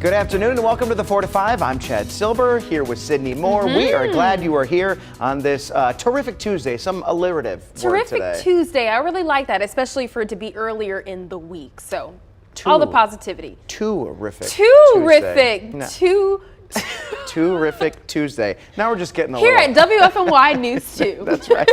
Good afternoon and welcome to the 4 to 5. I'm Chad Silber here with Sydney Moore. We are glad you are here on this terrific Tuesday, some alliterative word today. Terrific Tuesday. I really like that, especially for it to be earlier in the week. So all the positivity. Terrific. Terrific. No. Terrific Tuesday. Now we're just getting a here little... at WFMY News 2. That's right.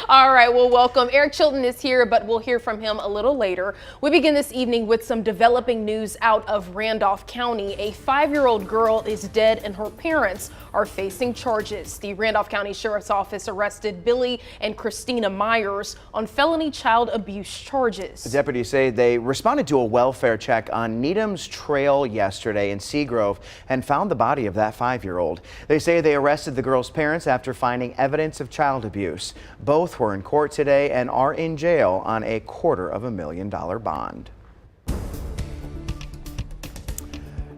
All right, well, welcome. Eric Chilton is here, but we'll hear from him a little later. We begin this evening with some developing news out of Randolph County. A 5-year-old girl is dead and her parents are facing charges. The Randolph County Sheriff's Office arrested Billy and Christina Myers on felony child abuse charges. The deputies say they responded to a welfare check on Needham's Trail yesterday in Seagrove and found the body of that 5-year-old. They say they arrested the girl's parents after finding evidence of child abuse. Both were in court today and are in jail on a $250,000 bond.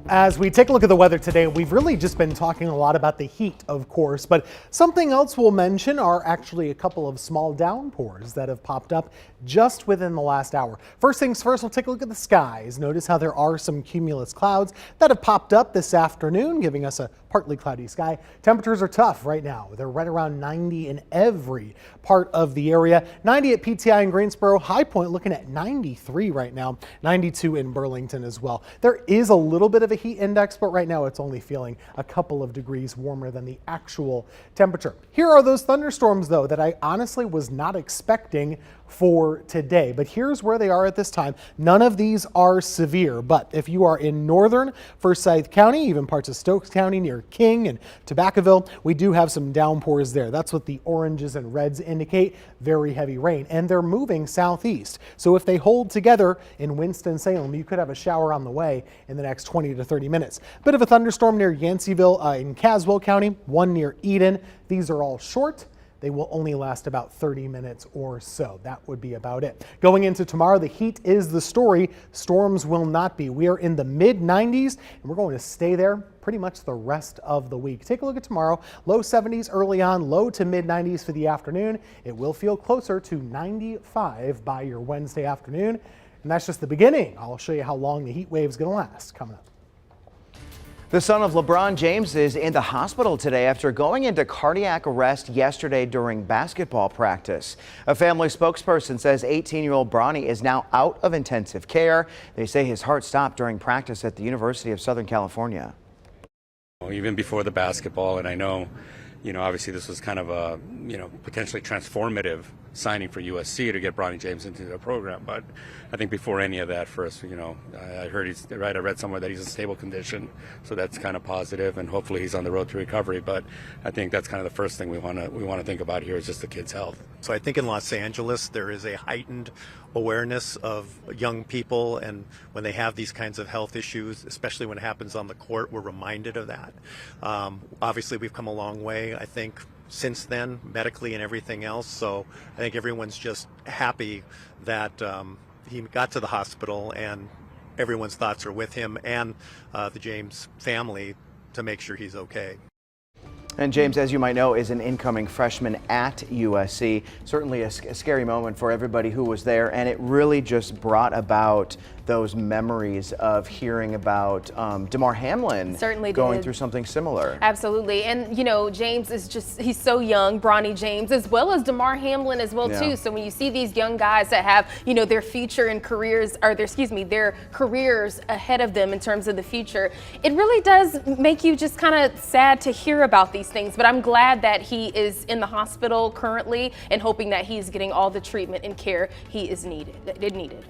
As we take a look at the weather today, we've really just been talking a lot about the heat, of course, but something else we'll mention are actually a couple of small downpours that have popped up just within the last hour. First things first, we'll take a look at the skies. Notice how there are some cumulus clouds that have popped up this afternoon, giving us a partly cloudy sky. Temperatures are tough right now. They're right around 90 in every part of the area. 90 at PTI in Greensboro, High Point looking at 93 right now, 92 in Burlington as well. There is a little bit of a heat index, but right now it's only feeling a couple of degrees warmer than the actual temperature. Here are those thunderstorms though that I honestly was not expecting for today, but here's where they are at this time. None of these are severe, but if you are in northern Forsyth County, even parts of Stokes County near King and Tobaccoville, we do have some downpours there. That's what the oranges and reds indicate, very heavy rain, and they're moving southeast. So if they hold together in Winston-Salem, you could have a shower on the way in the next 20 to 30 minutes. Bit of a thunderstorm near Yanceyville in Caswell County, one near Eden. These are all short. They will only last about 30 minutes or so. That would be about it. Going into tomorrow, the heat is the story. Storms will not be. We are in the mid 90s and we're going to stay there pretty much the rest of the week. Take a look at tomorrow. Low 70s early on, low to mid 90s for the afternoon. It will feel closer to 95 by your Wednesday afternoon. And that's just the beginning. I'll show you how long the heat wave is going to last coming up. The son of LeBron James is in the hospital today after going into cardiac arrest yesterday during basketball practice. A family spokesperson says 18-year-old Bronny is now out of intensive care. They say his heart stopped during practice at the University of Southern California. Even before the basketball, and I know, obviously this was kind of a, potentially transformative signing for USC to get Bronny James into the program. But I think before any of that, first, I heard I read somewhere that he's in stable condition, so that's kind of positive, and hopefully he's on the road to recovery. But I think that's kind of the first thing we want to think about here is just the kid's health. So I think in Los Angeles there is a heightened awareness of young people, and when they have these kinds of health issues, especially when it happens on the court, we're reminded of that. Obviously, we've come a long way, I think, since then, medically and everything else. So I think everyone's just happy that he got to the hospital, and everyone's thoughts are with him and the James family to make sure he's okay. And James, as you might know, is an incoming freshman at USC. Certainly a scary moment for everybody who was there, and it really just brought about those memories of hearing about Damar Hamlin going through something similar. Absolutely. And, James is he's so young, Bronny James, as well as Damar Hamlin as well, too. So when you see these young guys that have, their future and careers, or their careers ahead of them in terms of the future, it really does make you just kind of sad to hear about these things. But I'm glad that he is in the hospital currently and hoping that he's getting all the treatment and care he is needed.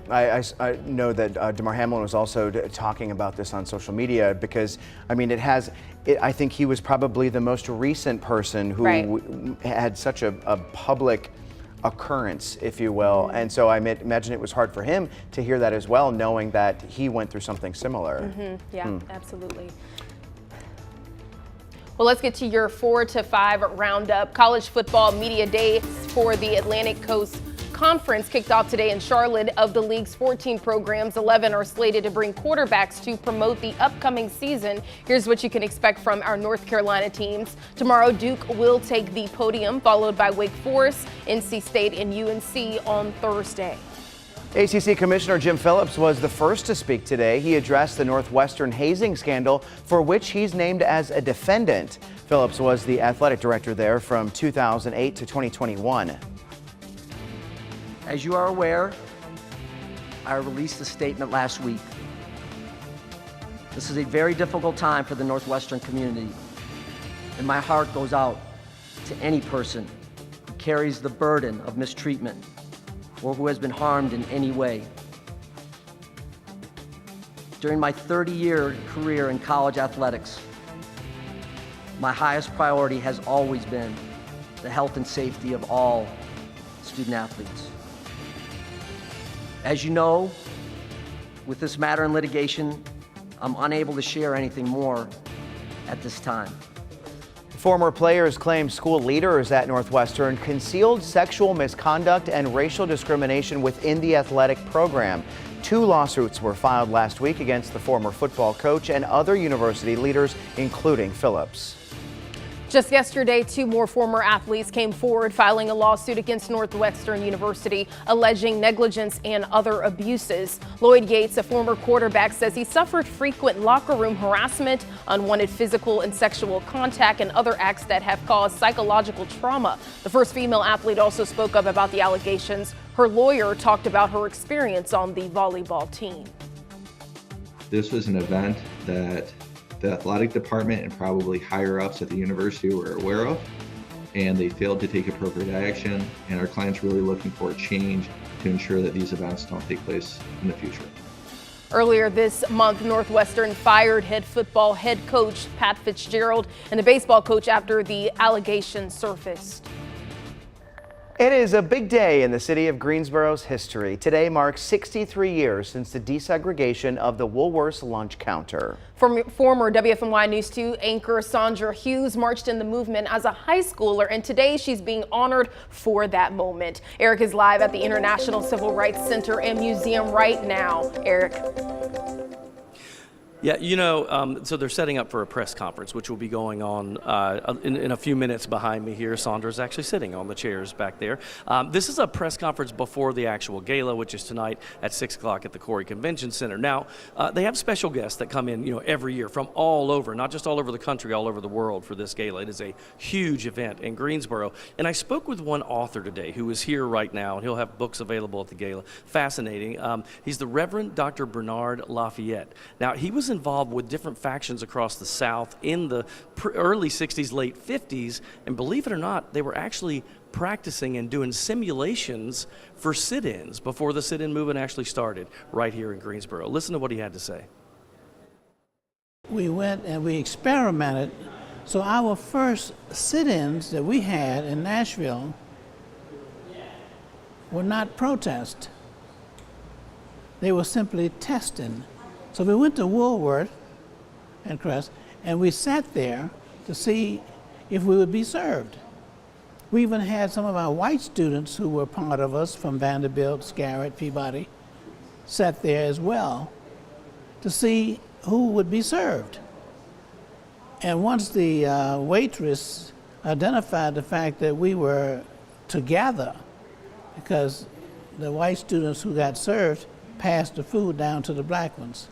I know that Damar Hamlin was also talking about this on social media because, I think he was probably the most recent person who had such a public occurrence, if you will. And so I imagine it was hard for him to hear that as well, knowing that he went through something similar. Yeah, absolutely. Well, let's get to your 4 to 5 roundup. College football media day for the Atlantic Coast Conference kicked off today in Charlotte. Of the league's 14 programs, 11 are slated to bring quarterbacks to promote the upcoming season. Here's what you can expect from our North Carolina teams. Tomorrow, Duke will take the podium, followed by Wake Forest, NC State, and UNC on Thursday. ACC Commissioner Jim Phillips was the first to speak today. He addressed the Northwestern hazing scandal, for which he's named as a defendant. Phillips was the athletic director there from 2008 to 2021. As you are aware, I released a statement last week. This is a very difficult time for the Northwestern community, and my heart goes out to any person who carries the burden of mistreatment or who has been harmed in any way. During my 30-year career in college athletics, my highest priority has always been the health and safety of all student athletes. As you know, with this matter in litigation, I'm unable to share anything more at this time. Former players claim school leaders at Northwestern concealed sexual misconduct and racial discrimination within the athletic program. 2 lawsuits were filed last week against the former football coach and other university leaders, including Phillips. Just yesterday, 2 more former athletes came forward filing a lawsuit against Northwestern University, alleging negligence and other abuses. Lloyd Yates, a former quarterback, says he suffered frequent locker room harassment, unwanted physical and sexual contact, and other acts that have caused psychological trauma. The first female athlete also spoke up about the allegations. Her lawyer talked about her experience on the volleyball team. This was an event that the athletic department and probably higher ups at the university were aware of, and they failed to take appropriate action, and our client's really looking for a change to ensure that these events don't take place in the future. Earlier this month, Northwestern fired head football head coach Pat Fitzgerald and the baseball coach after the allegations surfaced. It is a big day in the city of Greensboro's history. Today marks 63 years since the desegregation of the Woolworth's lunch counter. Former WFMY News 2 anchor Sandra Hughes marched in the movement as a high schooler, and today she's being honored for that moment. Eric is live at the International Civil Rights Center and Museum right now. Eric. Yeah, so they're setting up for a press conference, which will be going on in a few minutes behind me here. Sandra's actually sitting on the chairs back there. This is a press conference before the actual gala, which is tonight at 6 o'clock at the Corey Convention Center. Now, they have special guests that come in, every year from all over, not just all over the country, all over the world for this gala. It is a huge event in Greensboro. And I spoke with one author today who is here right now, and he'll have books available at the gala. Fascinating. He's the Reverend Dr. Bernard Lafayette. Now, he was involved with different factions across the South in the early 60s, late 50s, and believe it or not, they were actually practicing and doing simulations for sit-ins before the sit-in movement actually started right here in Greensboro. Listen to what he had to say. We went and we experimented. So our first sit-ins that we had in Nashville were not protest. They were simply testing. So we went to Woolworth and Crest, and we sat there to see if we would be served. We even had some of our white students who were part of us from Vanderbilt, Scarrett, Peabody, sat there as well to see who would be served. And once the waitress identified the fact that we were together, because the white students who got served passed the food down to the black ones.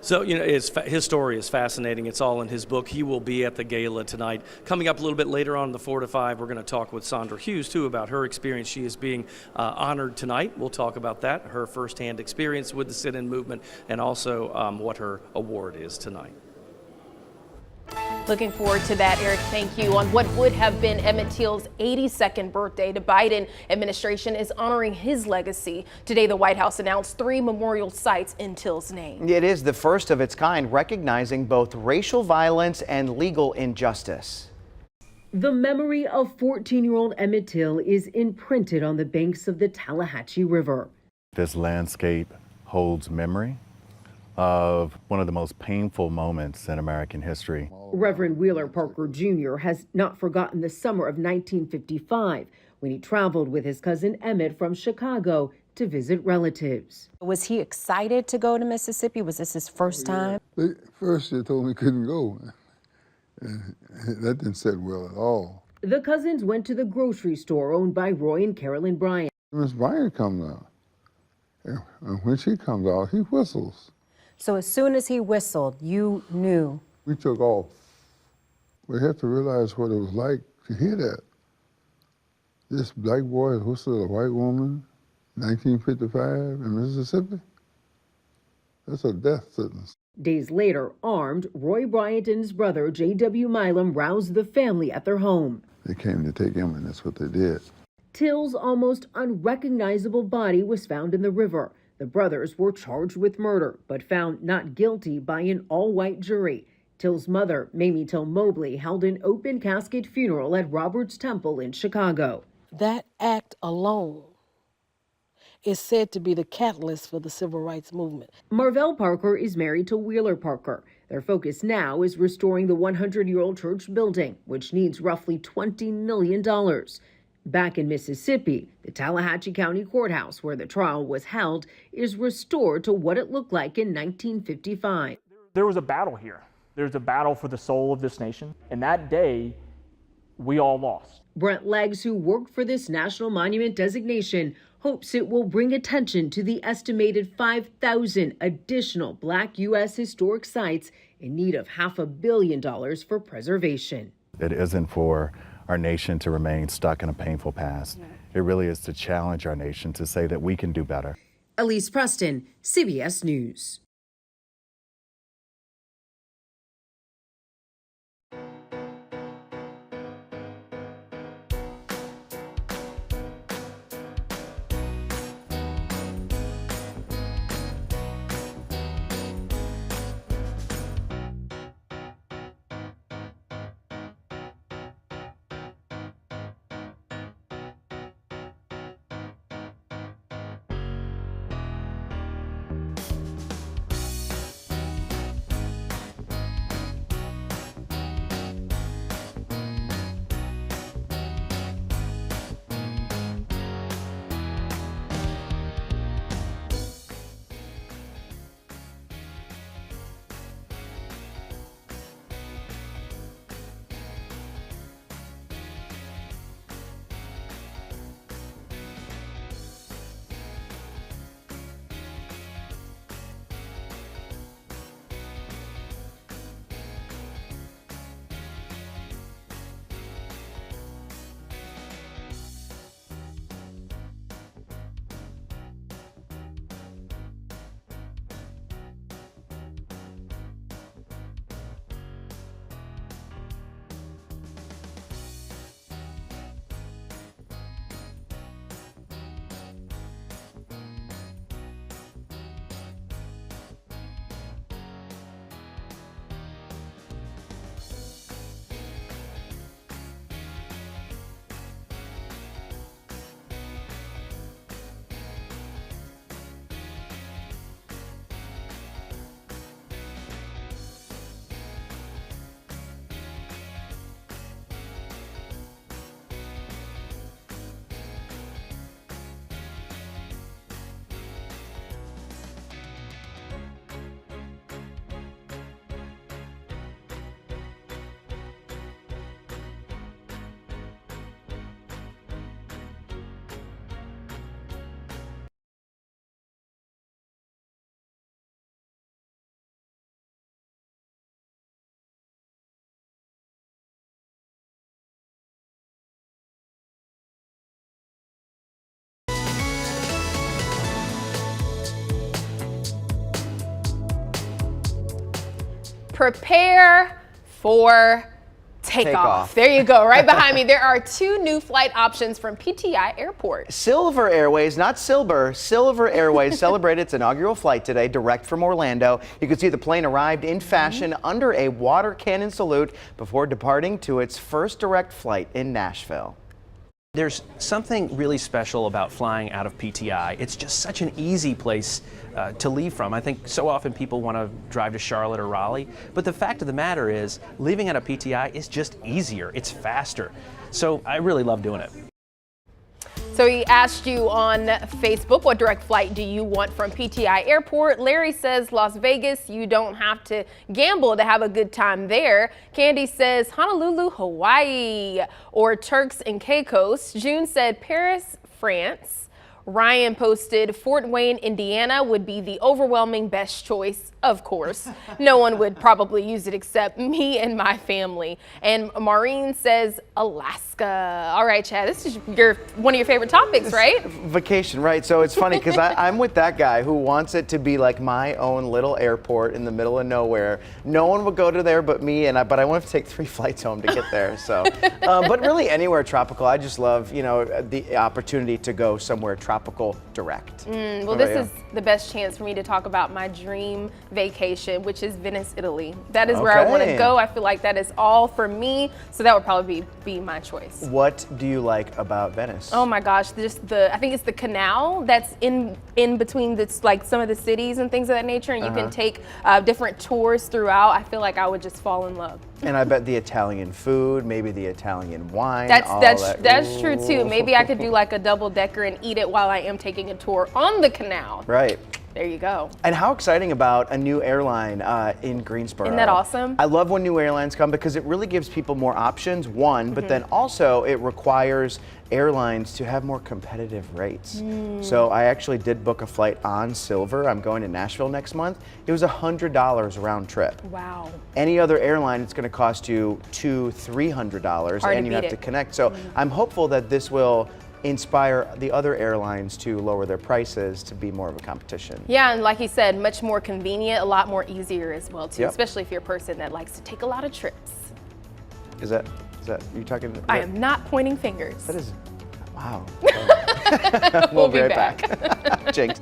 So, his story is fascinating. It's all in his book. He will be at the gala tonight. Coming up a little bit later on in the 4 to 5, we're going to talk with Sandra Hughes, too, about her experience. She is being honored tonight. We'll talk about that, her firsthand experience with the sit-in movement, and also what her award is tonight. Looking forward to that, Eric. Thank you. On what would have been Emmett Till's 82nd birthday, the Biden administration is honoring his legacy. Today, the White House announced 3 memorial sites in Till's name. It is the first of its kind, recognizing both racial violence and legal injustice. The memory of 14-year-old Emmett Till is imprinted on the banks of the Tallahatchie River. This landscape holds memory of one of the most painful moments in American history. Reverend Wheeler Parker Jr. has not forgotten the summer of 1955 when he traveled with his cousin Emmett from Chicago to visit relatives. Was he excited to go to Mississippi? Was this his first time? First they told me couldn't go. That didn't sit well at all. The cousins went to the grocery store owned by Roy and Carolyn Bryant. Miss Bryant comes out. And when she comes out, he whistles. So as soon as he whistled, you knew. We took off. We had to realize what it was like to hear that. This black boy whistled a white woman, 1955 in Mississippi. That's a death sentence. Days later, armed, Roy Bryant and his brother, J.W. Milam, roused the family at their home. They came to take him, and that's what they did. Till's almost unrecognizable body was found in the river. The brothers were charged with murder, but found not guilty by an all-white jury. Till's mother, Mamie Till Mobley, held an open casket funeral at Roberts Temple in Chicago. That act alone is said to be the catalyst for the civil rights movement. Marvell Parker is married to Wheeler Parker. Their focus now is restoring the 100-year-old church building, which needs roughly $20 million. Back in Mississippi, the Tallahatchie County Courthouse, where the trial was held, is restored to what it looked like in 1955. There was a battle here. There's a battle for the soul of this nation. And that day, we all lost. Brent Leggs, who worked for this national monument designation, hopes it will bring attention to the estimated 5,000 additional Black U.S. historic sites in need of $500 million for preservation. It isn't for our nation to remain stuck in a painful past. It really is to challenge our nation to say that we can do better. Elise Preston, CBS News. Prepare for takeoff. There you go. Right behind me, there are 2 new flight options from PTI Airport. Silver Airways, not Silver, Silver Airways celebrated its inaugural flight today, direct from Orlando. You can see the plane arrived in fashion under a water cannon salute before departing to its first direct flight in Nashville. There's something really special about flying out of PTI. It's just such an easy place to leave from. I think so often people want to drive to Charlotte or Raleigh, but the fact of the matter is leaving out of PTI is just easier. It's faster. So I really love doing it. So he asked you on Facebook, what direct flight do you want from PTI Airport? Larry says Las Vegas, you don't have to gamble to have a good time there. Candy says Honolulu, Hawaii, or Turks and Caicos. June said Paris, France. Ryan posted, Fort Wayne, Indiana would be the overwhelming best choice, of course. No one would probably use it except me and my family. And Maureen says, Alaska. All right, Chad, this is one of your favorite topics, right? Vacation, right? So it's funny because I'm with that guy who wants it to be like my own little airport in the middle of nowhere. No one would go to there but me, but I want to take 3 flights home to get there. So, but really anywhere tropical. I just love, the opportunity to go somewhere tropical direct. Well, this is the best chance for me to talk about my dream vacation, which is Venice, Italy. That is where I want to go. I feel like that is all for me, so that would probably be my choice. What do you like about Venice? Oh my gosh, I think it's the canal that's in between like some of the cities and things of that nature, and you can take different tours throughout. I feel like I would just fall in love. And I bet the Italian food, maybe the Italian wine. That's true too. Maybe I could do like a double-decker and eat it while I am taking a tour on the canal. Right. There you go. And how exciting about a new airline in Greensboro. Isn't that awesome? I love when new airlines come because it really gives people more options, one, but then also it requires airlines to have more competitive rates. So I actually did book a flight on Silver. I'm going to Nashville next month. It was $100 round trip. Wow. Any other airline, it's going to cost you $200-300, and you have to connect. So I'm hopeful that this will inspire the other airlines to lower their prices to be more of a competition. Yeah, and like you said, much more convenient, a lot more easier as well too, especially if you're a person that likes to take a lot of trips. Is that you talking? I am not pointing fingers. That is, wow. We'll be right back. Jinx.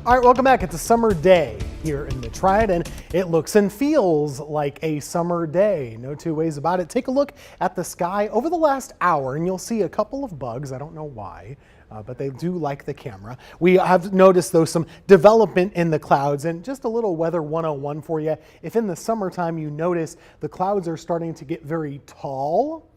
All right, welcome back. It's a summer day here in the Triad, and it looks and feels like a summer day. No two ways about it. Take a look at the sky over the last hour, and you'll see a couple of bugs. I don't know why, but they do like the camera. We have noticed, though, some development in the clouds, and just a little weather 101 for you. If in the summertime you notice the clouds are starting to get very tall,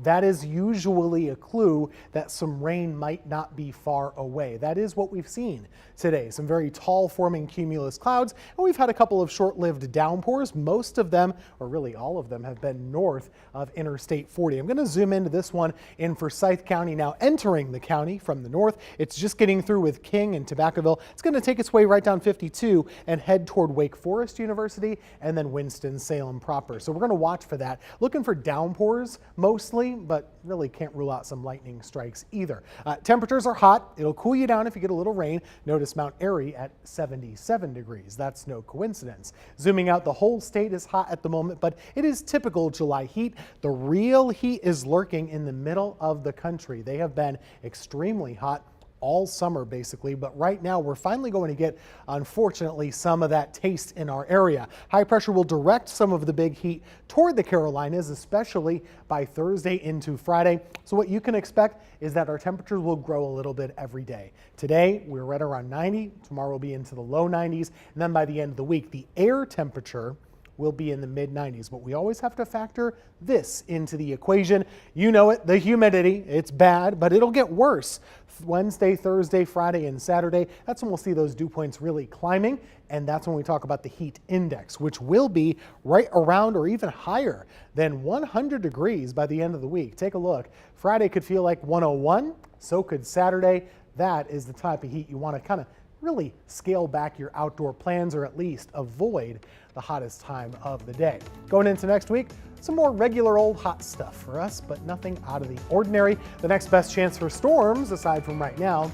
that is usually a clue that some rain might not be far away. That is what we've seen today. Some very tall forming cumulus clouds, and we've had a couple of short-lived downpours. Most of them, or really all of them, have been north of Interstate 40. I'm going to zoom into this one in Forsyth County now, entering the county from the north. It's just getting through with King and Tobaccoville. It's going to take its way right down 52 and head toward Wake Forest University and then Winston-Salem proper. So we're going to watch for that. Looking for downpours mostly, but really can't rule out some lightning strikes either. Temperatures are hot. It'll cool you down if you get a little rain. Notice Mount Airy at 77 degrees. That's no coincidence. Zooming out, the whole state is hot at the moment, but it is typical July heat. The real heat is lurking in the middle of the country. They have been extremely hot all summer basically, but right now we're finally going to get, unfortunately, some of that taste in our area. High pressure will direct some of the big heat toward the Carolinas, especially by Thursday into Friday. So what you can expect is that our temperatures will grow a little bit every day. Today we're right around 90, tomorrow will be into the low 90s, and then by the end of the week the air temperature will be in the mid-90s, but we always have to factor this into the equation. You know it, the humidity, it's bad, but it'll get worse. Wednesday, Thursday, Friday, and Saturday, that's when we'll see those dew points really climbing, and that's when we talk about the heat index, which will be right around or even higher than 100 degrees by the end of the week. Take a look. Friday could feel like 101, so could Saturday. That is the type of heat you want to kind of really scale back your outdoor plans, or at least avoid the hottest time of the day. Going into next week, some more regular old hot stuff for us, but nothing out of the ordinary. The next best chance for storms, aside from right now,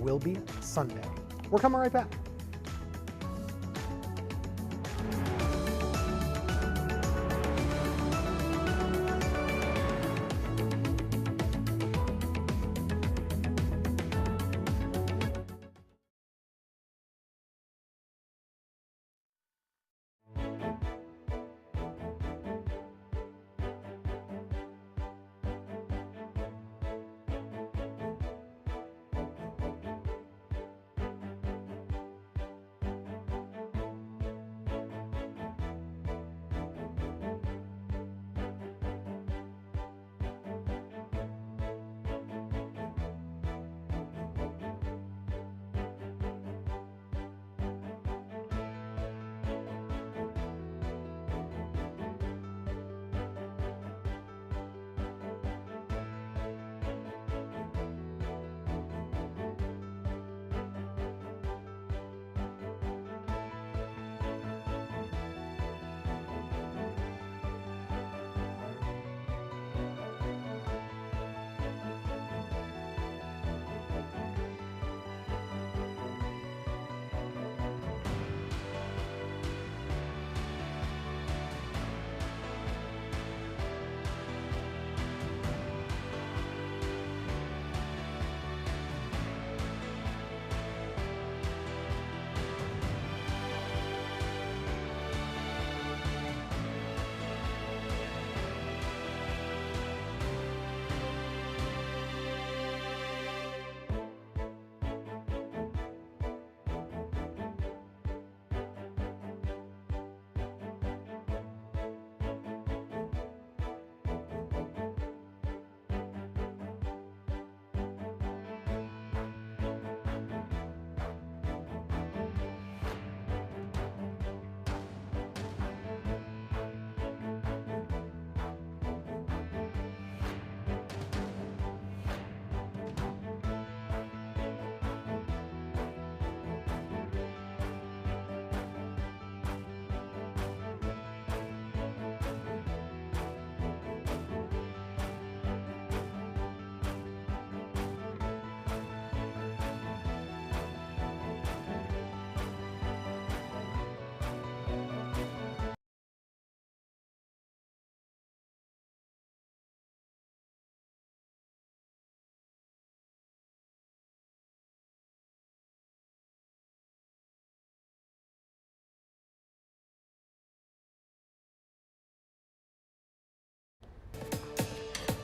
will be Sunday. We're coming right back.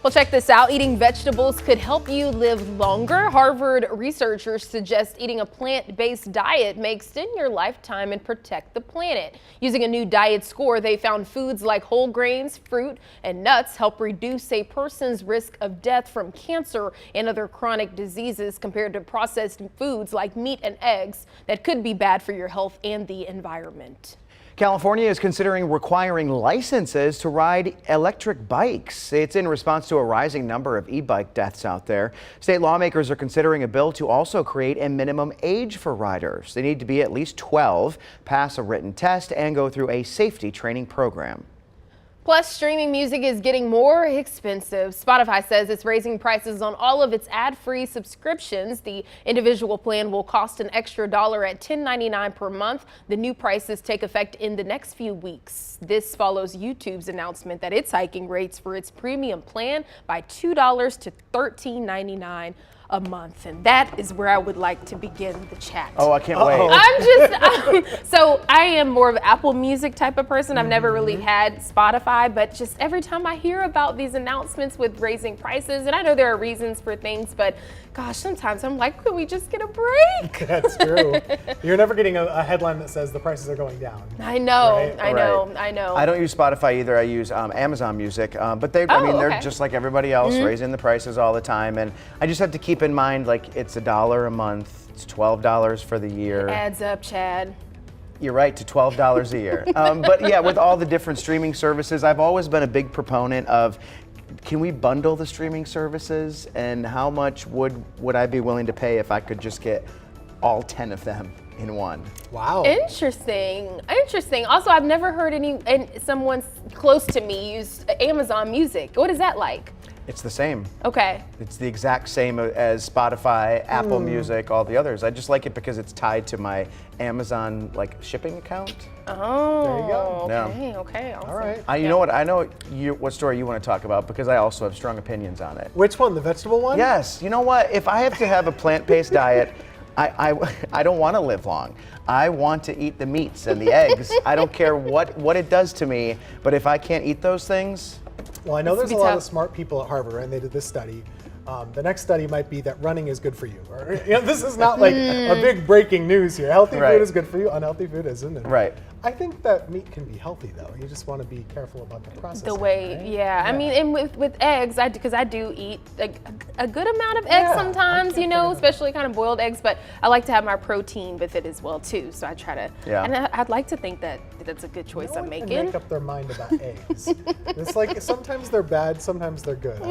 Well, check this out. Eating vegetables could help you live longer. Harvard researchers suggest eating a plant-based diet may extend your lifetime and protect the planet. Using a new diet score, they found foods like whole grains, fruit, and nuts help reduce a person's risk of death from cancer and other chronic diseases compared to processed foods like meat and eggs that could be bad for your health and the environment. California is considering requiring licenses to ride electric bikes. It's in response to a rising number of e-bike deaths out there. State lawmakers are considering a bill to also create a minimum age for riders. They need to be at least 12, pass a written test, and go through a safety training program. Plus, streaming music is getting more expensive. Spotify says it's raising prices on all of its ad-free subscriptions. The individual plan will cost an extra $1 at $10.99 per month. The new prices take effect in the next few weeks. This follows YouTube's announcement that it's hiking rates for its premium plan by $2 to $13.99 a month, and that is where I would like to begin the chat. Oh, I can't wait. So I am more of an Apple Music type of person. I've never really had Spotify, but just every time I hear about these announcements with raising prices, and I know there are reasons for things, but gosh, sometimes I'm like, could we just get a break? That's true. You're never getting a headline that says the prices are going down. I know, right? I know. I don't use Spotify either. I use Amazon Music, but I mean, they're just like everybody else, raising the prices all the time, and I just have to keep in mind, like, it's $1 a month, it's $12 for the year. It adds up, Chad. You're right, to $12 a year. But yeah, with all the different streaming services, I've always been a big proponent of, can we bundle the streaming services, and how much would I be willing to pay if I could just get all 10 of them in one? Wow. Interesting. Also, I've never heard someone close to me use Amazon Music. What is that like? It's the same. Okay. It's the exact same as Spotify, Apple Music, all the others. I just like it because it's tied to my Amazon shipping account. Oh. There you go. Okay. Okay. Awesome. All right. You know what? I know what story you want to talk about because I also have strong opinions on it. Which one? The vegetable one? Yes. You know what? If I have to have a plant-based diet, I don't want to live long. I want to eat the meats and the eggs. I don't care what it does to me, but if I can't eat those things. Well, I know there's a lot of smart people at Harvard, and they did this study. The next study might be that running is good for you. Or, this is not like a big breaking news here. Healthy food is good for you, unhealthy food isn't. And right. I think that meat can be healthy, though. You just want to be careful about the process. The way, right? Yeah. I mean, and with eggs, because I do eat a good amount of eggs sometimes, especially kind of boiled eggs, but I like to have my protein with it as well, too. So I try to, and I'd like to think that that's a good choice I'm making. Can make up their mind about eggs. It's like sometimes they're bad, sometimes they're good.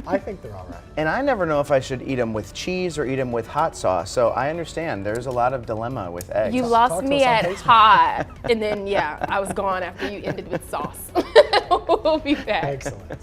I think they're all right. And I never know if I should eat them with cheese or eat them with hot sauce. So I understand there's a lot of dilemma with eggs. You lost me at hot, and then I was gone after you ended with sauce. We'll be back. Excellent.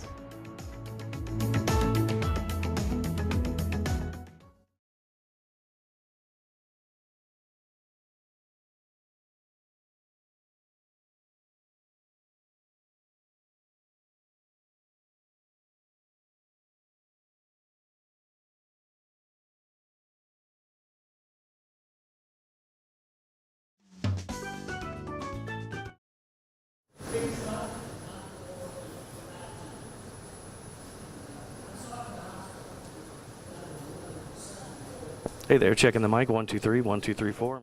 Hey there, checking the mic, 1, 2, 3, 1, 2, 3, 4.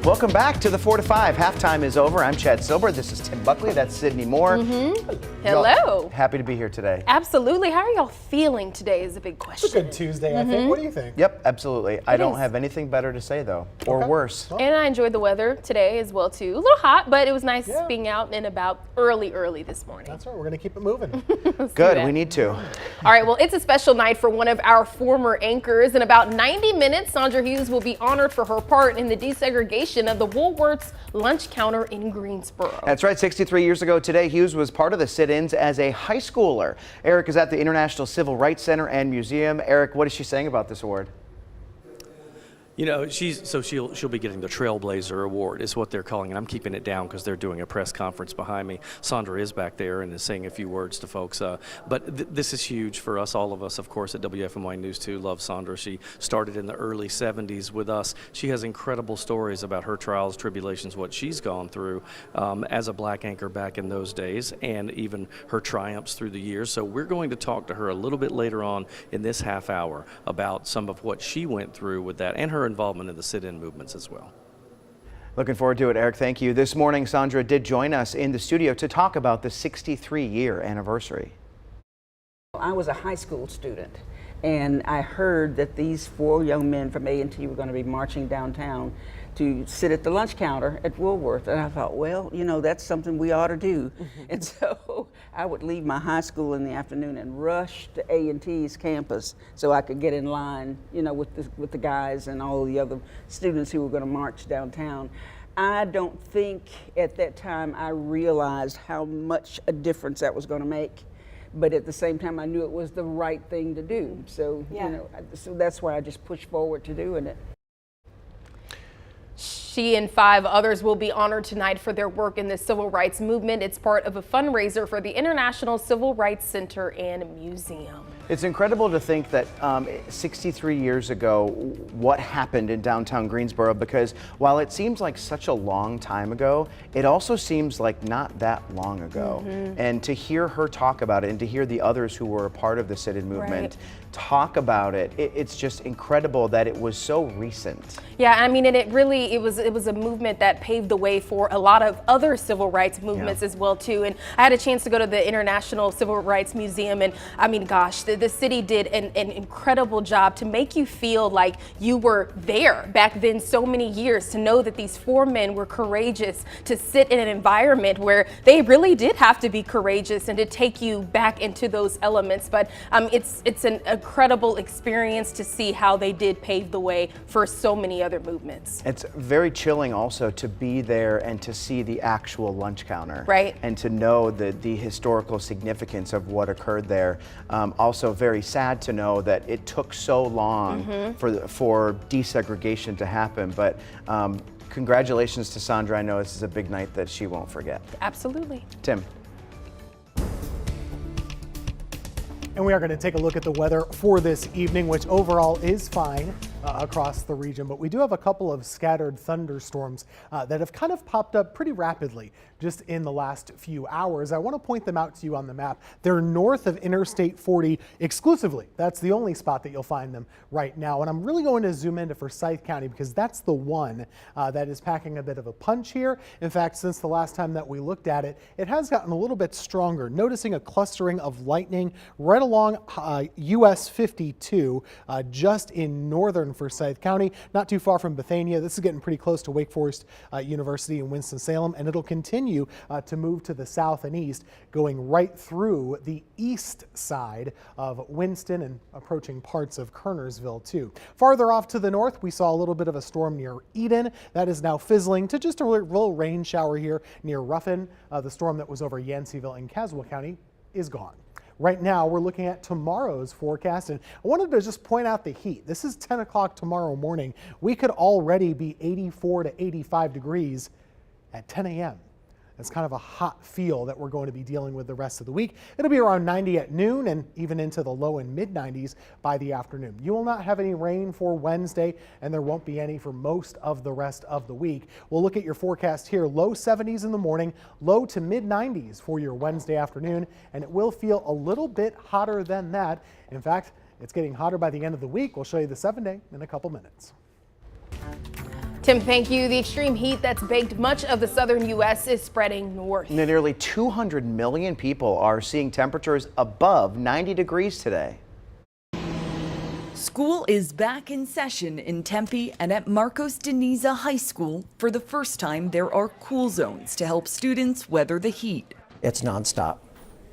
Welcome back to the 4 to 5. Halftime is over. I'm Chad Silber. This is Tim Buckley. That's Sydney Moore. Hello. Happy to be here today. Absolutely. How are y'all feeling today is a big question. It's a good Tuesday, I think. What do you think? Yep, absolutely. I don't have anything better to say, though, or worse. And I enjoyed the weather today as well, too. A little hot, but it was nice being out and about early this morning. That's right. We're going to keep it moving. Good. We need to. All right. Well, it's a special night for one of our former anchors. In about 90 minutes, Sandra Hughes will be honored for her part in the desegregation of the Woolworth's lunch counter in Greensboro. That's right. 63 years ago today, Hughes was part of the sit-ins as a high schooler. Eric is at the International Civil Rights Center and Museum. Eric, what is she saying about this award? You know, she'll be getting the Trailblazer Award is what they're calling it. I'm keeping it down because they're doing a press conference behind me. Sandra is back there and is saying a few words to folks. But this is huge for us, all of us, of course, at WFMY News 2. Love Sandra. She started in the early 70s with us. She has incredible stories about her trials, tribulations, what she's gone through as a black anchor back in those days, and even her triumphs through the years. So we're going to talk to her a little bit later on in this half hour about some of what she went through with that and her involvement in the sit-in movements as well. Looking forward to it, Eric. Thank you. This morning, Sandra did join us in the studio to talk about the 63-year anniversary. I was a high school student, and I heard that these 4 young men from A&T were going to be marching downtown to sit at the lunch counter at Woolworth. And I thought, well, you know, that's something we ought to do. And so I would leave my high school in the afternoon and rush to A&T's campus so I could get in line, you know, with the guys and all the other students who were going to march downtown. I don't think at that time I realized how much a difference that was going to make. But at the same time, I knew it was the right thing to do. So, you know, so that's why I just pushed forward to doing it. She and 5 others will be honored tonight for their work in the civil rights movement. It's part of a fundraiser for the International Civil Rights Center and Museum. It's incredible to think that 63 years ago, what happened in downtown Greensboro, because while it seems like such a long time ago, it also seems like not that long ago. And to hear her talk about it and to hear the others who were a part of the sit-in movement talk about it, it's just incredible that it was so recent. Yeah, I mean, and it was a movement that paved the way for a lot of other civil rights movements as well too. And I had a chance to go to the International Civil Rights Museum, and I mean, gosh, the city did an incredible job to make you feel like you were there back then so many years, to know that these 4 men were courageous to sit in an environment where they really did have to be courageous and to take you back into those elements. But it's an incredible experience to see how they did pave the way for so many other movements. It's very chilling also to be there and to see the actual lunch counter. Right. And to know the historical significance of what occurred there. Also very sad to know that it took so long for desegregation to happen. But congratulations to Sandra. I know this is a big night that she won't forget. Absolutely. Tim. And we are going to take a look at the weather for this evening, which overall is fine across the region. But we do have a couple of scattered thunderstorms that have kind of popped up pretty rapidly just in the last few hours. I want to point them out to you on the map. They're north of Interstate 40 exclusively. That's the only spot that you'll find them right now. And I'm really going to zoom into Forsyth County because that's the one that is packing a bit of a punch here. In fact, since the last time that we looked at it, it has gotten a little bit stronger, noticing a clustering of lightning right along US 52 just in northern Forsyth County, not too far from Bethania. This is getting pretty close to Wake Forest University in Winston-Salem, and it'll continue to move to the south and east, going right through the east side of Winston and approaching parts of Kernersville too. Farther off to the north, we saw a little bit of a storm near Eden. That is now fizzling to just a little rain shower here near Ruffin. The storm that was over Yanceyville and Caswell County is gone. Right now, we're looking at tomorrow's forecast, and I wanted to just point out the heat. This is 10 o'clock tomorrow morning. We could already be 84 to 85 degrees at 10 a.m. It's kind of a hot feel that we're going to be dealing with the rest of the week. It'll be around 90 at noon and even into the low and mid 90s by the afternoon. You will not have any rain for Wednesday, and there won't be any for most of the rest of the week. We'll look at your forecast here. Low 70s in the morning, low to mid 90s for your Wednesday afternoon, and it will feel a little bit hotter than that. In fact, it's getting hotter by the end of the week. We'll show you the 7-day in a couple minutes. Tim, thank you. The extreme heat that's baked much of the southern U.S. is spreading north. Nearly 200 million people are seeing temperatures above 90 degrees today. School is back in session in Tempe and at Marcos de Niza High School. For the first time, there are cool zones to help students weather the heat. It's nonstop.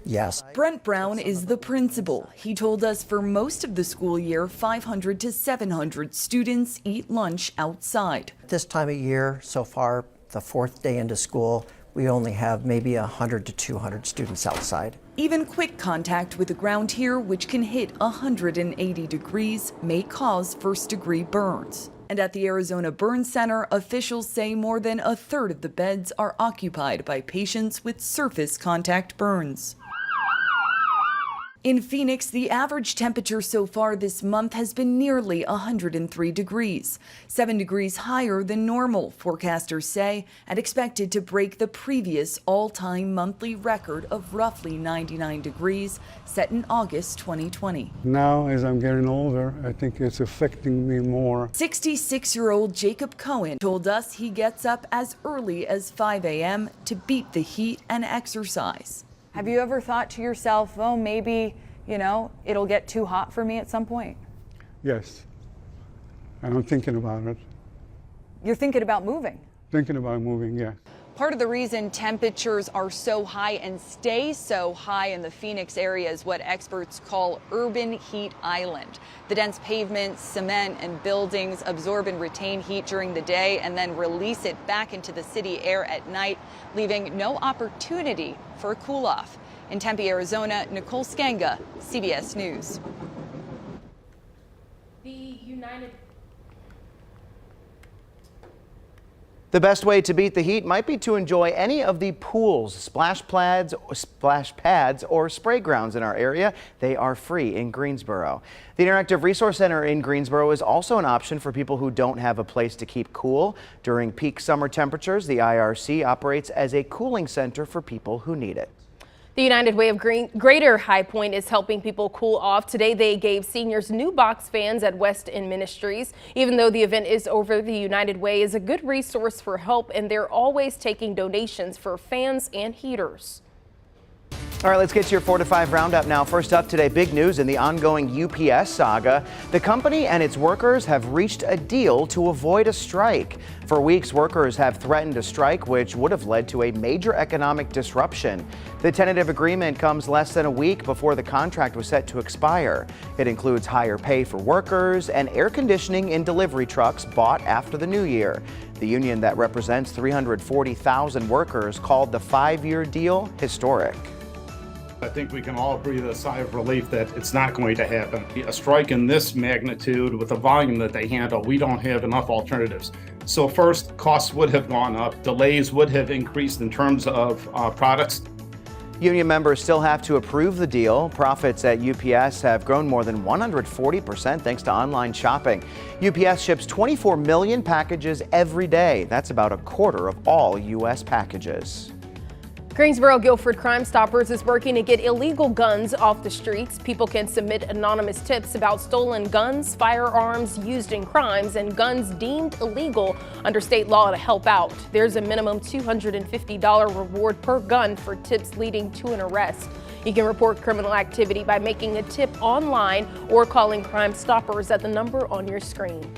Yes. Brent Brown is the principal. He told us for most of the school year, 500 to 700 students eat lunch outside. This time of year, so far, the fourth day into school, we only have maybe 100 to 200 students outside. Even quick contact with the ground here, which can hit 180 degrees, may cause first-degree burns. And at the Arizona Burn Center, officials say more than a third of the beds are occupied by patients with surface contact burns. In Phoenix, the average temperature so far this month has been nearly 103 degrees, 7 degrees higher than normal, forecasters say, and expected to break the previous all-time monthly record of roughly 99 degrees set in August 2020. Now, as I'm getting older, I think it's affecting me more. 66-year-old Jacob Cohen told us he gets up as early as 5 a.m. to beat the heat and exercise. Have you ever thought to yourself, oh, maybe, it'll get too hot for me at some point? Yes. And I'm thinking about it. You're thinking about moving? Thinking about moving, yeah. Part of the reason temperatures are so high and stay so high in the Phoenix area is what experts call urban heat island. The dense pavements, cement, and buildings absorb and retain heat during the day and then release it back into the city air at night, leaving no opportunity for a cool-off. In Tempe, Arizona, Nicole Skenga, CBS News. The best way to beat the heat might be to enjoy any of the pools, splash pads, or spray grounds in our area. They are free in Greensboro. The Interactive Resource Center in Greensboro is also an option for people who don't have a place to keep cool. During peak summer temperatures, the IRC operates as a cooling center for people who need it. The United Way of Greater High Point is helping people cool off. Today, they gave seniors new box fans at West End Ministries. Even though the event is over, the United Way is a good resource for help, and they're always taking donations for fans and heaters. All right, let's get to your 4 to 5 roundup now. First up today, big news in the ongoing UPS saga. The company and its workers have reached a deal to avoid a strike. For weeks, workers have threatened a strike, which would have led to a major economic disruption. The tentative agreement comes less than a week before the contract was set to expire. It includes higher pay for workers and air conditioning in delivery trucks bought after the new year. The union that represents 340,000 workers called the 5-year deal historic. I think we can all breathe a sigh of relief that it's not going to happen. A strike in this magnitude with the volume that they handle, we don't have enough alternatives. So first, costs would have gone up, delays would have increased in terms of products. Union members still have to approve the deal. Profits at UPS have grown more than 140% thanks to online shopping. UPS ships 24 million packages every day. That's about a quarter of all U.S. packages. Greensboro Guilford Crime Stoppers is working to get illegal guns off the streets. People can submit anonymous tips about stolen guns, firearms used in crimes, and guns deemed illegal under state law to help out. There's a minimum $250 reward per gun for tips leading to an arrest. You can report criminal activity by making a tip online or calling Crime Stoppers at the number on your screen.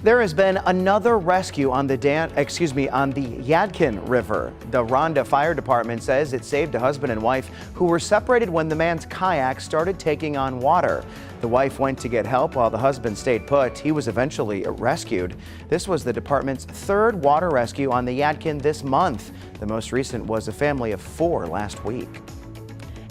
There has been another rescue on the Yadkin River. The Rhonda Fire Department says it saved a husband and wife who were separated when the man's kayak started taking on water. The wife went to get help while the husband stayed put. He was eventually rescued. This was the department's 3rd water rescue on the Yadkin this month. The most recent was a family of 4 last week.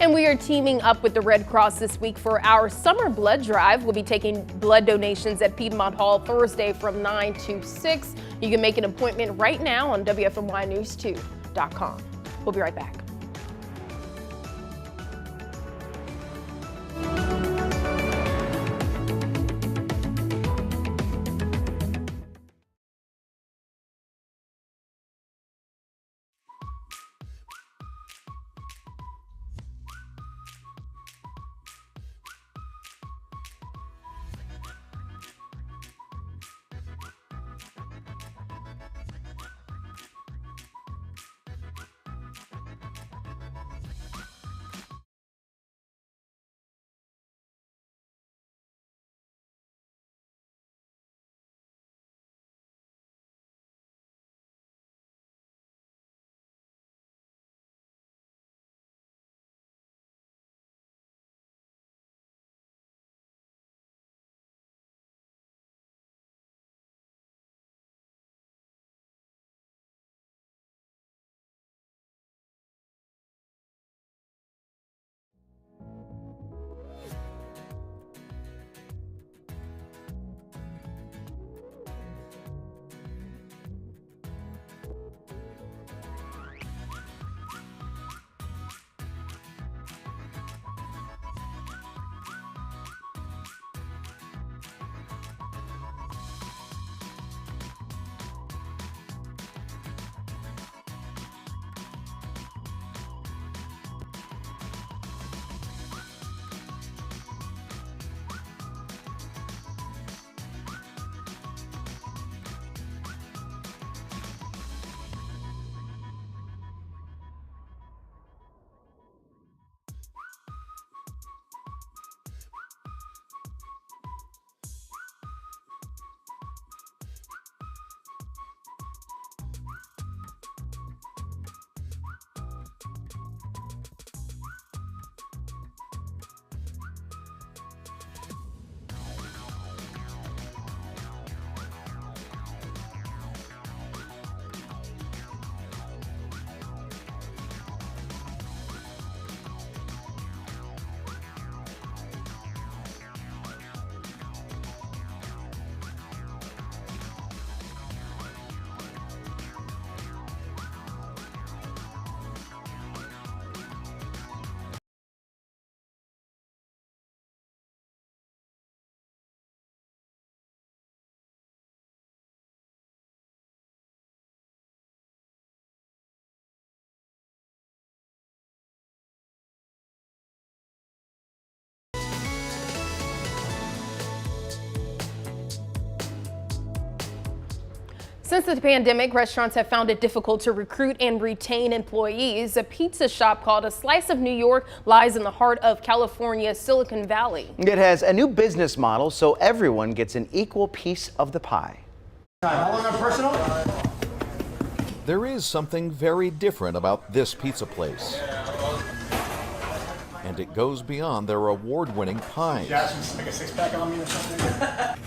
And we are teaming up with the Red Cross this week for our summer blood drive. We'll be taking blood donations at Piedmont Hall Thursday from 9 to 6. You can make an appointment right now on WFMYnews2.com. We'll be right back. Since the pandemic, restaurants have found it difficult to recruit and retain employees. A pizza shop called A Slice of New York lies in the heart of California's Silicon Valley. It has a new business model so everyone gets an equal piece of the pie. There is something very different about this pizza place. And it goes beyond their award-winning pies. Like a six-pack on me or something?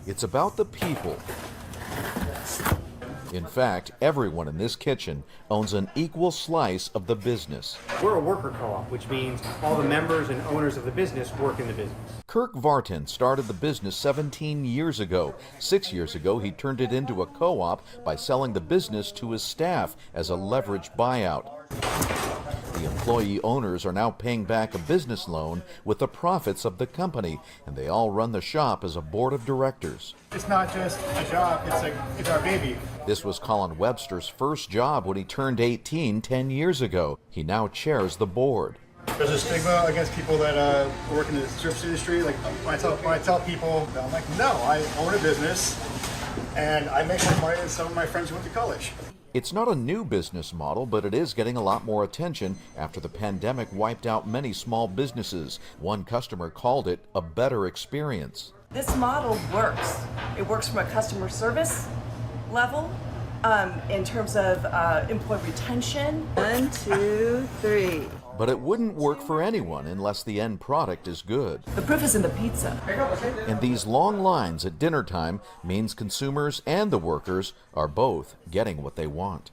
It's about the people. In fact, everyone in this kitchen owns an equal slice of the business. We're a worker co-op, which means all the members and owners of the business work in the business. Kirk Vartan started the business 17 years ago. 6 years ago, he turned it into a co-op by selling the business to his staff as a leveraged buyout. The employee owners are now paying back a business loan with the profits of the company, and they all run the shop as a board of directors. It's not just a job, it's our baby. This was Colin Webster's first job when he turned 18 10 years ago. He now chairs the board. There's a stigma against people that work in the service industry. Like when I tell people, I'm like, no, I own a business and I make more money than some of my friends who went to college. It's not a new business model, but it is getting a lot more attention after the pandemic wiped out many small businesses. One customer called it a better experience. This model works. It works from a customer service level, in terms of employee retention. 1, 2, 3. But it wouldn't work for anyone unless the end product is good. The proof is in the pizza. And these long lines at dinner time means consumers and the workers are both getting what they want.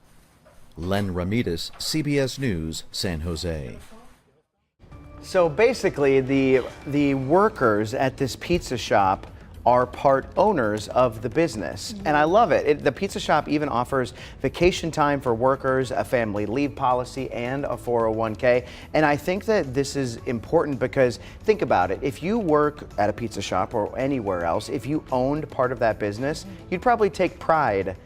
Len Ramirez, CBS News, San Jose. So basically, the workers at this pizza shop are part owners of the business. And I love it. The pizza shop even offers vacation time for workers, a family leave policy, and a 401k. And I think that this is important because think about it. If you work at a pizza shop or anywhere else, if you owned part of that business, you'd probably take pride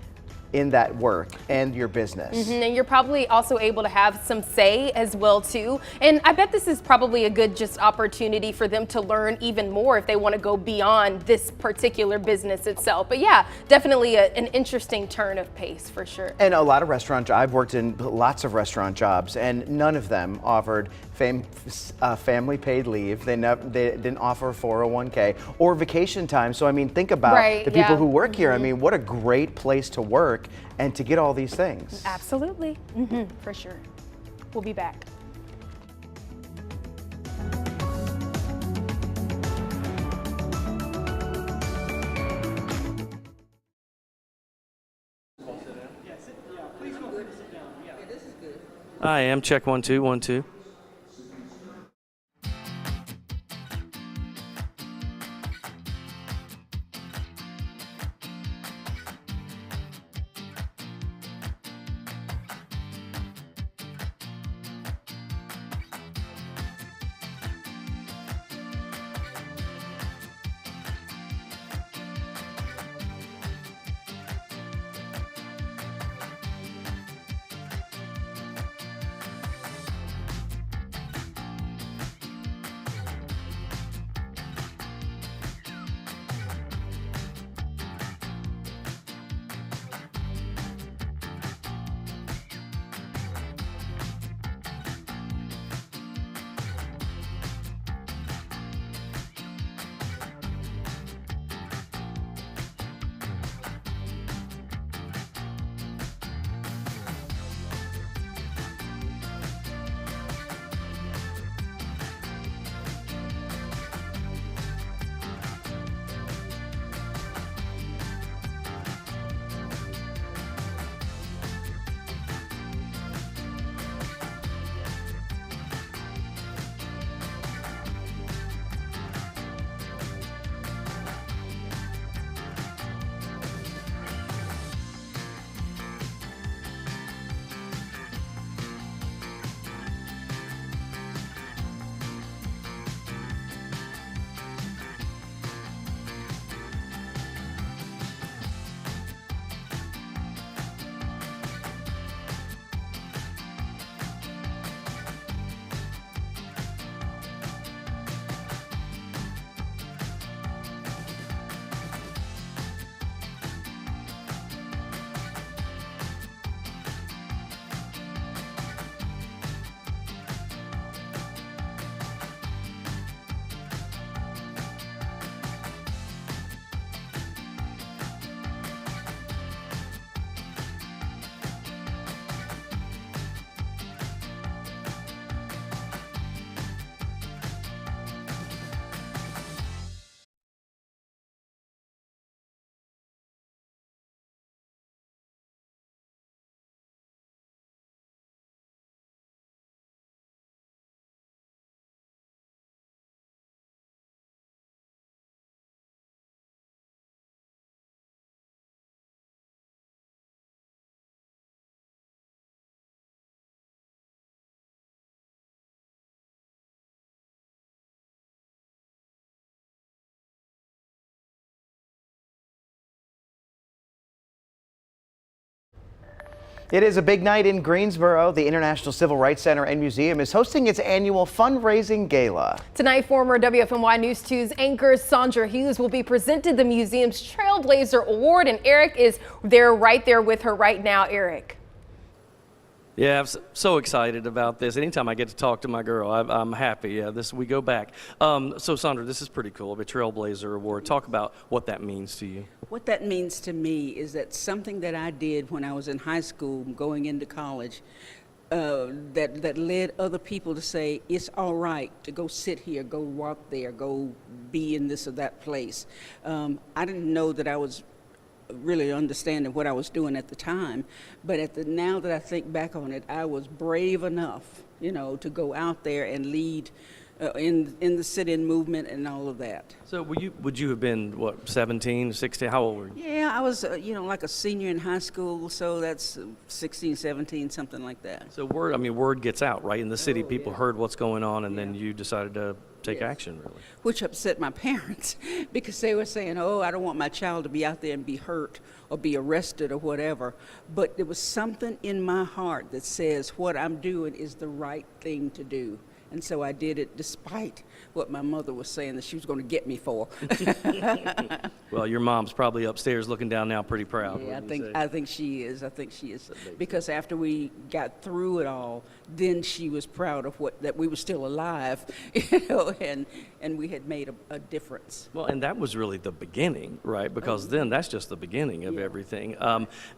in that work and your business. And you're probably also able to have some say as well too. And I bet this is probably a good just opportunity for them to learn even more if they want to go beyond this particular business itself. But yeah, definitely an interesting turn of pace for sure. And a lot of I've worked in lots of restaurant jobs and none of them offered family paid leave. They didn't offer 401k or vacation time. So I mean, think about the people who work here. I mean, what a great place to work and to get all these things. Absolutely, for sure. We'll be back. I am. Check 1 2 1 2. It is a big night in Greensboro. The International Civil Rights Center and Museum is hosting its annual fundraising gala. Tonight, former WFMY News 2's anchor Sandra Hughes will be presented the museum's Trailblazer Award, and Eric is right there with her right now. Eric. Yeah, I'm so excited about this. Anytime I get to talk to my girl, I'm happy. Yeah, we go back. So Sandra, this is pretty cool. The Trailblazer Award. Talk about what that means to you. What that means to me is that something that I did when I was in high school, going into college, that led other people to say, it's all right to go sit here, go walk there, go be in this or that place. I didn't know that I was really understanding what I was doing at the time, but now that I think back on it, I was brave enough, to go out there and lead in the sit-in movement and all of that. So would you have been, what, 17, 16? How old were you? Yeah, I was, like a senior in high school, so that's 16, 17, something like that. So word gets out, right? In the city, people heard what's going on, and then you decided to take action, really. Which upset my parents because they were saying, oh, I don't want my child to be out there and be hurt or be arrested or whatever. But there was something in my heart that says what I'm doing is the right thing to do. And so I did it despite what my mother was saying that she was going to get me for. Well, your mom's probably upstairs looking down now pretty proud. Yeah, I think she is. Because after we got through it all, then she was proud of that we were still alive, and we had made a difference. Well, and that was really the beginning, right? Because then that's just the beginning of everything.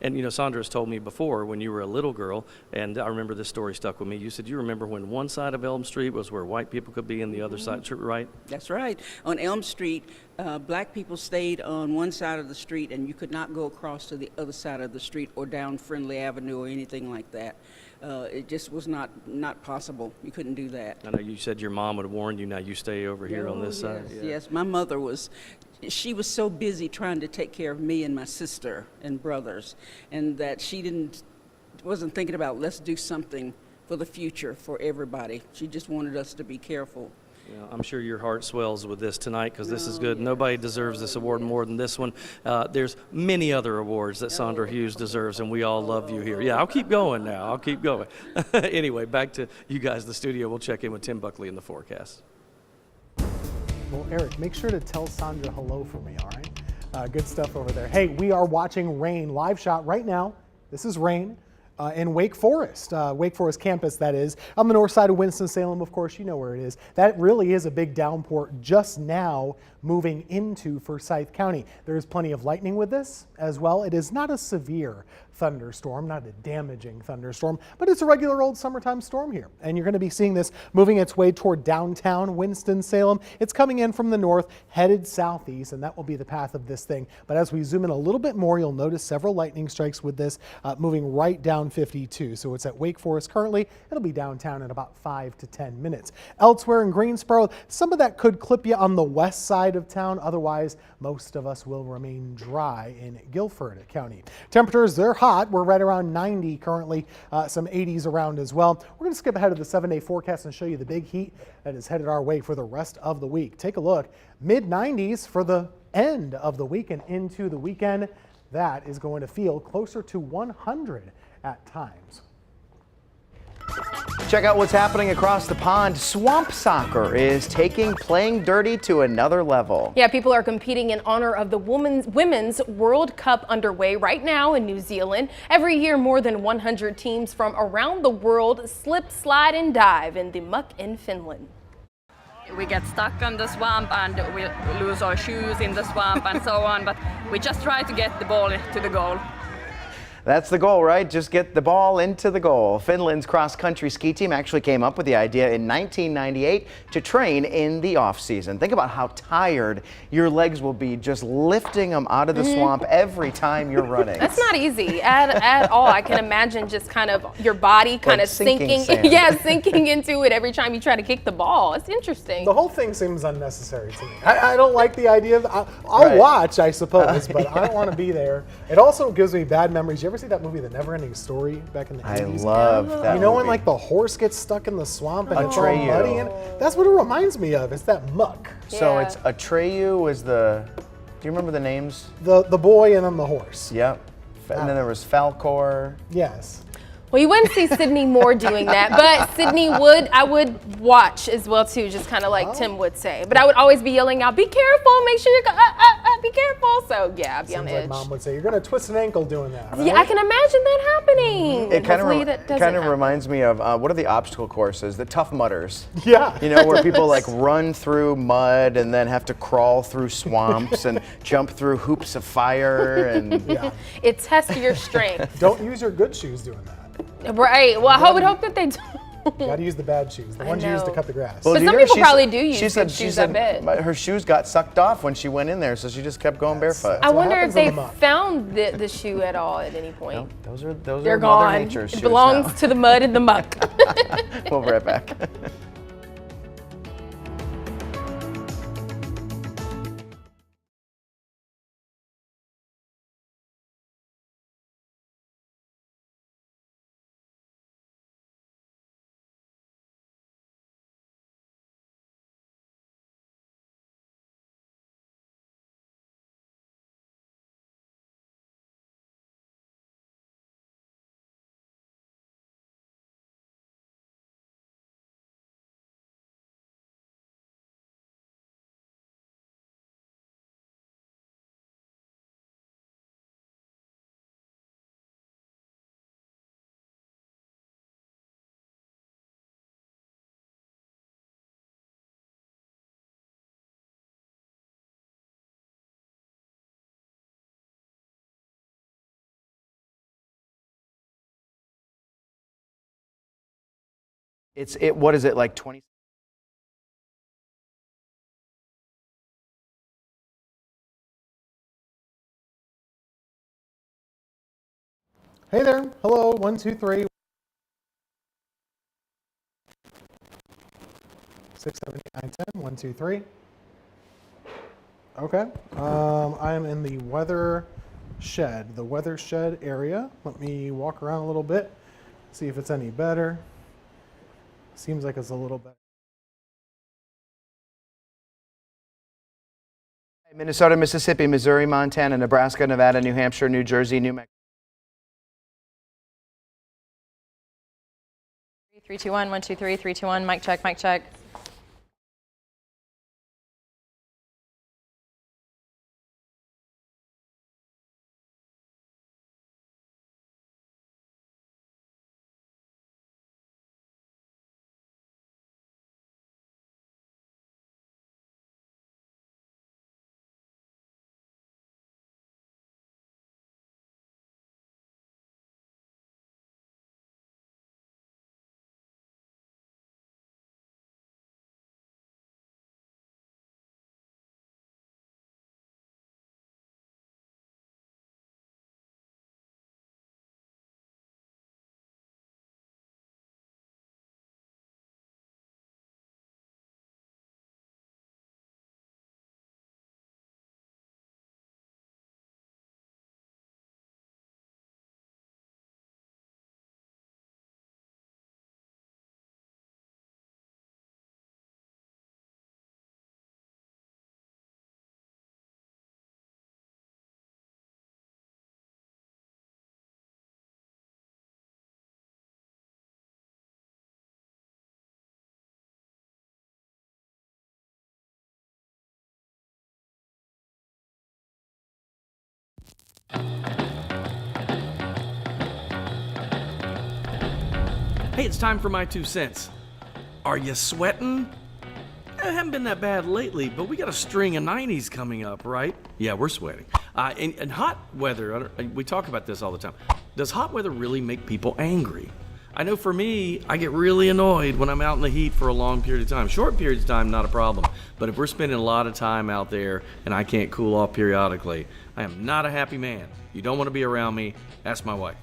And Sandra's told me before when you were a little girl, and I remember this story stuck with me. You said you remember when one side of Elm Street was where white people could be and the other side, right? That's right. On Elm Street, black people stayed on one side of the street, and you could not go across to the other side of the street or down Friendly Avenue or anything like that. It just was not possible. You couldn't do that. I know you said your mom would have warned you. Now you stay over here on this side. Yeah. Yes, my mother she was so busy trying to take care of me and my sister and brothers, and that she wasn't thinking about let's do something for the future for everybody. She just wanted us to be careful. Yeah, I'm sure your heart swells with this tonight because this is good. Nobody deserves this award more than this one. There's many other awards that Sandra Hughes deserves, and we all love you here. Yeah, I'll keep going now. I'll keep going. Anyway, back to you guys, the studio. We'll check in with Tim Buckley in the forecast. Well, Eric, make sure to tell Sandra hello for me, all right? Good stuff over there. Hey, we are watching rain, live shot right now. This is rain. In Wake Forest campus, that is. On the north side of Winston-Salem, of course, you know where it is. That really is a big downpour just now moving into Forsyth County. There is plenty of lightning with this as well. It is not a severe thunderstorm, not a damaging thunderstorm, but it's a regular old summertime storm here. And you're going to be seeing this moving its way toward downtown Winston-Salem. It's coming in from the north, headed southeast, and that will be the path of this thing. But as we zoom in a little bit more, you'll notice several lightning strikes with this moving right down 52. So it's at Wake Forest currently. It'll be downtown in about 5 to 10 minutes. Elsewhere in Greensboro, some of that could clip you on the west side of town. Otherwise, most of us will remain dry in Guilford County. Temperatures, they're hot. We're right around 90 currently, some 80s around as well. We're going to skip ahead of the 7-day forecast and show you the big heat that is headed our way for the rest of the week. Take a look. Mid-90s for the end of the week and into the weekend. That is going to feel closer to 100 at times. Check out what's happening across the pond. Swamp soccer is taking playing dirty to another level. Yeah, people are competing in honor of the Women's World Cup underway right now in New Zealand. Every year, more than 100 teams from around the world slip, slide, and dive in the muck in Finland. We get stuck on the swamp and we lose our shoes in the swamp and so on, but we just try to get the ball to the goal. That's the goal, right? Just get the ball into the goal. Finland's cross-country ski team actually came up with the idea in 1998 to train in the off-season. Think about how tired your legs will be just lifting them out of the swamp every time you're running. That's not easy at all. I can imagine just kind of your body kind of sinking sinking into it every time you try to kick the ball. It's interesting. The whole thing seems unnecessary to me. I don't like the idea of I'll watch, I suppose, but I don't want to be there. It also gives me bad memories. You ever see that movie, The Never-Ending Story, back in the 80s? I love that You know movie. when like the horse gets stuck in the swamp and it's all muddy? And that's what it reminds me of. It's that muck. So it's Atreyu was the, do you remember the names? The boy and then the horse. Yep. And then there was Falcor. Yes. Well, you wouldn't see Sydney Moore doing that, but Sydney I would watch as well too, just kind of like Tim would say. But I would always be yelling out, "Be careful! Make sure you be careful!" So yeah, I'd be on the edge. Mom would say, "You're gonna twist an ankle doing that." Right? Yeah, I can imagine that happening. It kind of happen. reminds me of what are the obstacle courses? The Tough Mudders. Yeah. You know, where people like run through mud and then have to crawl through swamps and jump through hoops of fire and. Yeah. It tests your strength. Don't use your good shoes doing that. Right. Well, I would hope that they do. You got to use the bad shoes, the ones you use to cut the grass. Well, but some people probably do use good shoes, I bet. Her shoes got sucked off when she went in there, so she just kept going barefoot. I wonder if they found the shoe at all at any point. No, those They're are gone. Mother Nature's shoes It belongs now. to the mud and the muck. We'll be right back. What is it, like 20? Hey there. Hello. 1, 2, 3. 6, 7, 8, 9, 10. 1, 2, 3. Okay. I am in the weather shed, area. Let me walk around a little bit, see if it's any better. Seems like it's a little better. Minnesota, Mississippi, Missouri, Montana, Nebraska, Nevada, New Hampshire, New Jersey, New Mexico. 3, 2, 1, 1, 2, 3, 3, 2, 1. Mic check, mic check. Hey, it's time for my 2 cents. Are you sweating? It hasn't been that bad lately, but we got a string of 90s coming up, right? Yeah, we're sweating. And hot weather, we talk about this all the time. Does hot weather really make people angry? I know for me, I get really annoyed when I'm out in the heat for a long period of time. Short periods of time, not a problem. But if we're spending a lot of time out there and I can't cool off periodically, I am not a happy man. You don't want to be around me, ask my wife.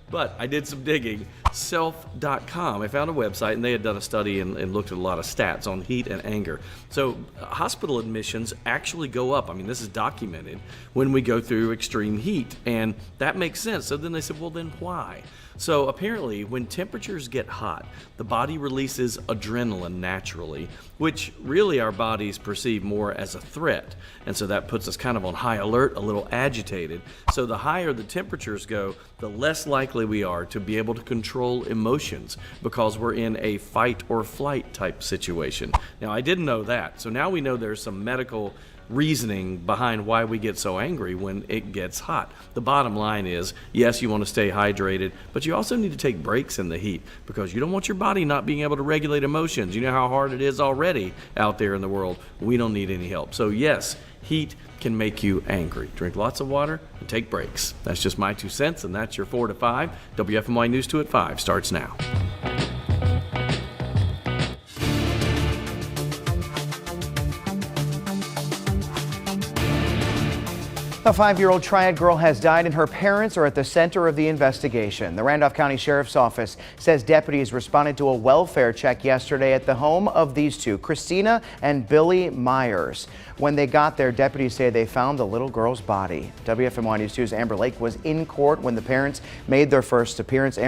But I did some digging. Self.com, I found a website and they had done a study and looked at a lot of stats on heat and anger. So hospital admissions actually go up. I mean, this is documented when we go through extreme heat, and that makes sense. So then they said, well, then why? So apparently when temperatures get hot, the body releases adrenaline naturally, which really our bodies perceive more as a threat. And so that puts us kind of on high alert, a little agitated. So the higher the temperatures go, the less likely we are to be able to control emotions because we're in a fight or flight type situation. Now, I didn't know that. So now we know there's some medical reasoning behind why we get so angry when it gets hot. The bottom line is, yes, you want to stay hydrated, but you also need to take breaks in the heat because you don't want your body not being able to regulate emotions. You know how hard it is already out there in the world. We don't need any help. So yes, heat can make you angry. Drink lots of water and take breaks. That's just my 2 cents, and that's your 4 to 5. WFMY News 2 at 5 starts now. A 5-year-old triad girl has died and her parents are at the center of the investigation. The Randolph County Sheriff's Office says deputies responded to a welfare check yesterday at the home of these two, Christina and Bronny Myers. When they got there, deputies say they found the little girl's body. WFMY News 2's Amber Lake was in court when the parents made their first appearance.